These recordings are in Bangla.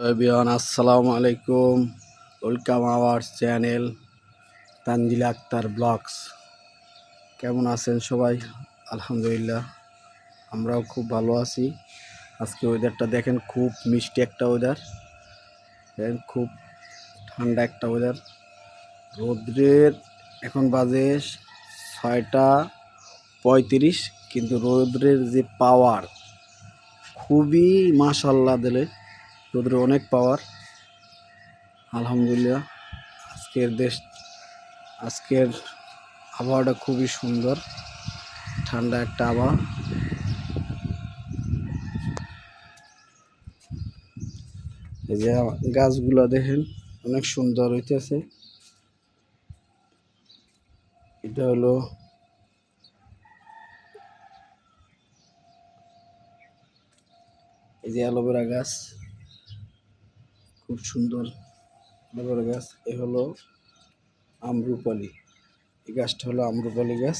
এভরিওয়ান আসসালামু আলাইকুম। Welcome our channel Tanzil Akter vlogs. কেমন আছেন সবাই? আলহামদুলিল্লাহ, আমরাও খুব ভালো আছি। আজকে ওয়েদারটা দেখেন, খুব মিষ্টি একটা ওয়েদার, খুব ঠান্ডা একটা ওয়েদার। রৌদ্রের এখন বাজে 6টা 35, কিন্তু রৌদ্রের যে পাওয়ার খুবই মাশাআল্লাহ দিলে, রৌদ্রের অনেক পাওয়ার। আলহামদুলিল্লাহ, আজকের আবহাওয়াটা খুবই সুন্দর, ঠান্ডা একটা আবহাওয়া। এই যে গাছগুলো দেখেন, অনেক সুন্দর হইতেছে। এটা হলো এই যে অ্যালোভেরা গাছ, খুব সুন্দর অ্যালোভেরা গাছ। এ হলো আম্রপালি, এই গাছটা হলো আম্রপালি গাছ।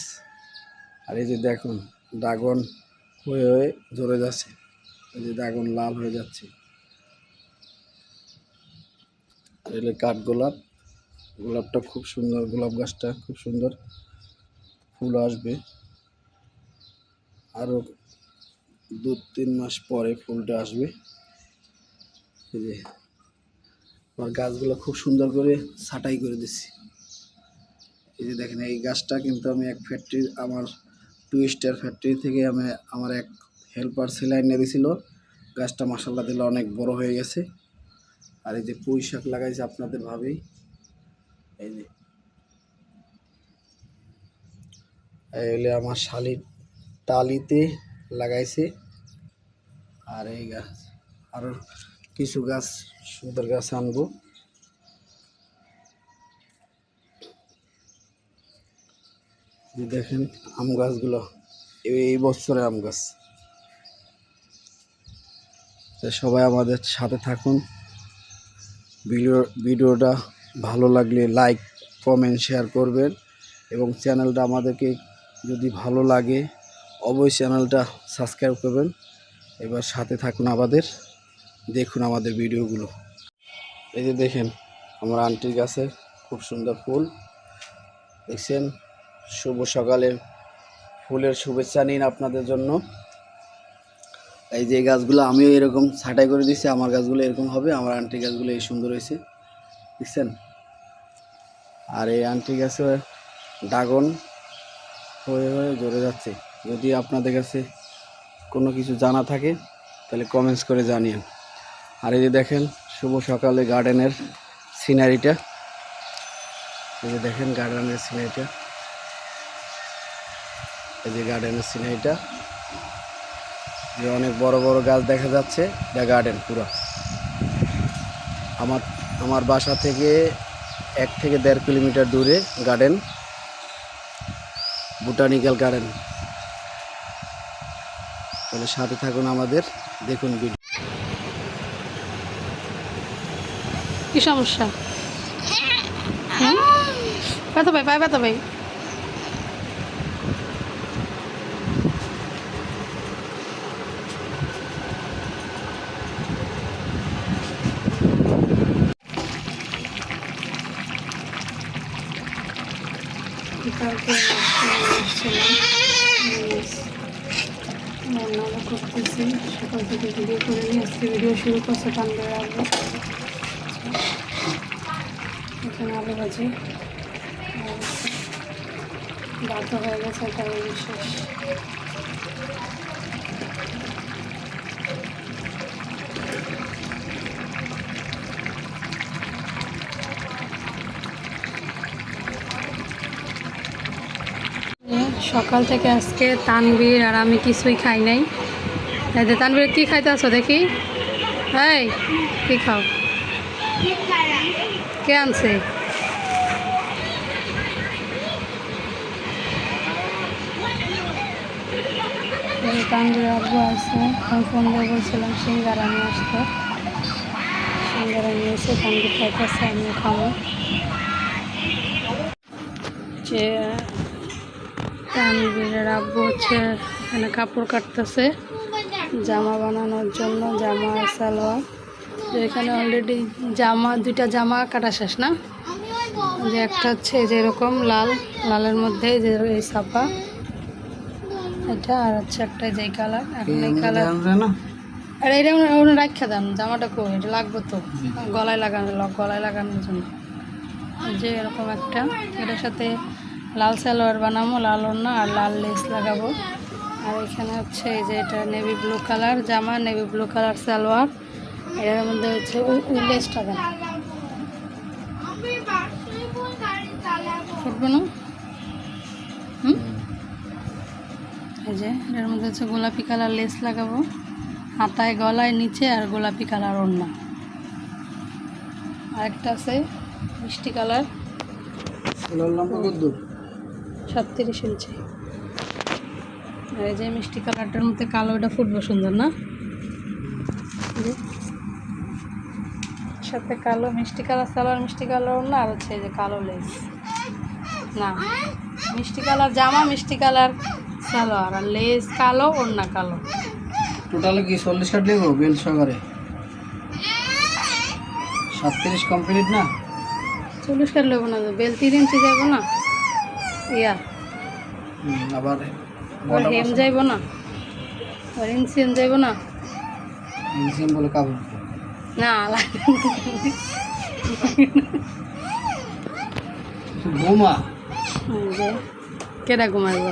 আর এই যে দেখুন, ড্রাগন হয়ে হয়ে ঝরে যাচ্ছে, এই যে ড্রাগন লাল হয়ে যাচ্ছে। আর এলে কাঠগোলাপ, গোলাপটা খুব সুন্দর, গোলাপ গাছটা খুব সুন্দর, ফুল আসবে আরো 2-3 মাস পরে ফুলটা আসবে। এই যে আমার গাছগুলো খুব সুন্দর করে ছাঁটাই করে দিচ্ছি। এই যে দেখেন, এই গাছটা কিন্তু আমি এক ফ্যাক্টরি, আমার 2 স্টার ফ্যাক্টরি থেকে আমার এক হেল্পার সেলাই এনে দিয়েছিল। গাছটা মাশাআল্লাহ দিলে অনেক বড় হয়ে গেছে। আর এই যে পুঁই শাক লাগাইছে আপনাদের ভাবেই, এই যে এলে আমার শালির টালিতে লাগাইছে। আর এই গাছ, আরো কিছু গাছ, সুন্দর গাছ আনবো। দেখেন আম গাছগুলো, এই বছরের আম গাছ। সবাই আমাদের সাথে থাকুন। ভিডিওটা ভালো লাগলে লাইক, কমেন্ট, শেয়ার করবেন। এবং চ্যানেলটা আমাদেরকে যদি ভালো লাগে অবশ্যই চ্যানেলটা সাবস্ক্রাইব করবেন। এবার সাথে থাকুন আমাদের, দেখুন আমাদের ভিডিওগুলো। এই যে দেখেন আমার আন্টির গাছে খুব সুন্দর ফুল দেখছেন। শুভ সকালে ফুলের শুভেচ্ছা নিন আপনাদের জন্য। এই যে গাছগুলো আমিও এরকম ছাঁটাই করে দিচ্ছি, আমার গাছগুলো এরকম হবে, আমার আন্টি গাছগুলো এই সুন্দর হয়েছে দেখছেন। আর এই আন্টি গাছে ড্রাগন হয়ে হয়ে ঝরে যাচ্ছে। যদি আপনাদের কাছে কোনো কিছু জানা থাকে তাহলে কমেন্টস করে জানিয়েন। আর এই যে দেখেন শুভ সকালে গার্ডেনের সিনারিটা, এই যে দেখেন গার্ডেনের সিনারিটা, এই যে গার্ডেনের সিনারিটা, যে অনেক বড় বড় গাছ দেখা যাচ্ছে। এটা গার্ডেন পুরো আমার বাসা থেকে 1 থেকে 1.5 কিলোমিটার দূরে গার্ডেন, বোটানিক্যাল গার্ডেন। তাহলে সাথে থাকুন আমাদের, দেখুন ভিডিও। কি সমস্যা? ব্যথা ভাই, পায়ে ব্যথা ভাই। রান্না করতেছি, সকাল থেকে ভিডিও করে নিয়ে আজকে ভিডিও শুরু করছে তানভীর আব্বু। এখানে আলু ভাজি, ভাত হয়ে গেছে, তাই বিশেষ। সকাল থেকে আজকে তানভীর আর আমি কিছুই খাই নাই। তানভীর কি খাইতে আছো দেখি? এই কি খাও? কে আনছে? তানভীর আব্বু আছে, আমি ফোন দিয়ে বলছিলাম সিঙ্গারা নিয়ে আসতে। সিঙ্গারা নিয়ে এসে তানভীর খাইতেছে, আমিও খাবো। যে তানভীরের আব্বু হচ্ছে এখানে কাপড় কাটতেছে জামা বানানোর জন্য, জামা আর সালোয়ার। যে এখানে অলরেডি জামা, দুইটা জামা কাটা শেষ না? যে একটা হচ্ছে এই যে এরকম লাল, লালের মধ্যে যে এই ছাপা এটা, আর হচ্ছে একটা যে কালার, এখন এই কালার। না আর এটা রাখা দেন, জামাটা কই, এটা লাগবে তো গলায় লাগানো, গলায় লাগানোর জন্য। এই যে এরকম একটা, এটার সাথে লাল সালোয়ার বানাবো, লাল ওড়না আর লাল লেস লাগাবো। আর এখানে হচ্ছে এই যে এটা নেভি ব্লু কালার জামা, নেভি ব্লু কালার সালোয়ার, এটার মধ্যে হচ্ছে ওই লেসটা দেন, ফুটবে না? এই যে এটার মধ্যে হচ্ছে গোলাপি কালার লেস লাগাবো, হাতায় গলায় নিচে, আর গোলাপি কালার ওড়না। আরেকটা আছে মিষ্টি কালার, লম্বা কত? 37 ইঞ্চি। আর এই যে মিষ্টি কালারটার মধ্যে কালো, এটা ফুটবো সুন্দর না? এই যে সাথে কালো মিষ্টি কালার সালোয়ার, মিষ্টি কালার ওড়না, আর হচ্ছে এই যে কালো লেস, না মিষ্টি কালার জামা, মিষ্টি কালার সালোয়ার, আর লেস কালো, ওড়না কালো। টোটালে কি 40 কাটলে গো বেল সহকারে? 37 কমপ্লিট না? 40 কাট নেবো না, বেল 3 ইঞ্চি যাবো না? ইয়া আবার ওর হেম যাইব না, ওর ইনসিয়াম যাইব না? ইনসিম বলে কাপড় না ঘুমা। এই যে কেডা ঘুমাইব?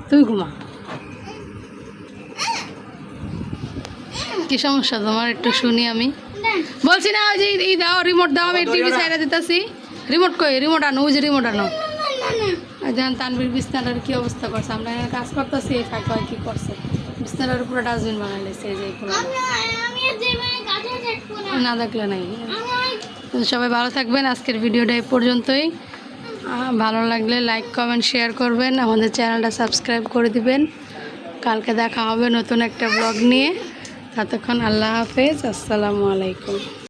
তুই ঘুমা। কি সমস্যা তোমার একটু শুনি আমি। বলছি না ওই যে এই দাও, রিমোট দাও, আমি টিভি সাইডে দিতেছি। রিমোট কই? রিমোট আনো, ওই যে রিমোট আনো। দেখেন তানবীর বিছনাটার কি অবস্থা করছে, আমরা এখানে কাজ করতেছি, এই ফাঁকা কি করছে, বিছনাটার পুরো ডাস্টবিন বানাই লেছে। এই যে পুরো না দেখলে নাই। তো সবাই ভালো থাকবেন, আজকের ভিডিওটা এই পর্যন্তই। ভালো লাগলে লাইক কমেন্ট শেয়ার করবেন, আমাদের চ্যানেলটা সাবস্ক্রাইব করে দিবেন। কালকে দেখা হবে নতুন একটা ব্লগ নিয়ে। ততক্ষণ আল্লাহ হাফেজ, আসসালামু আলাইকুম।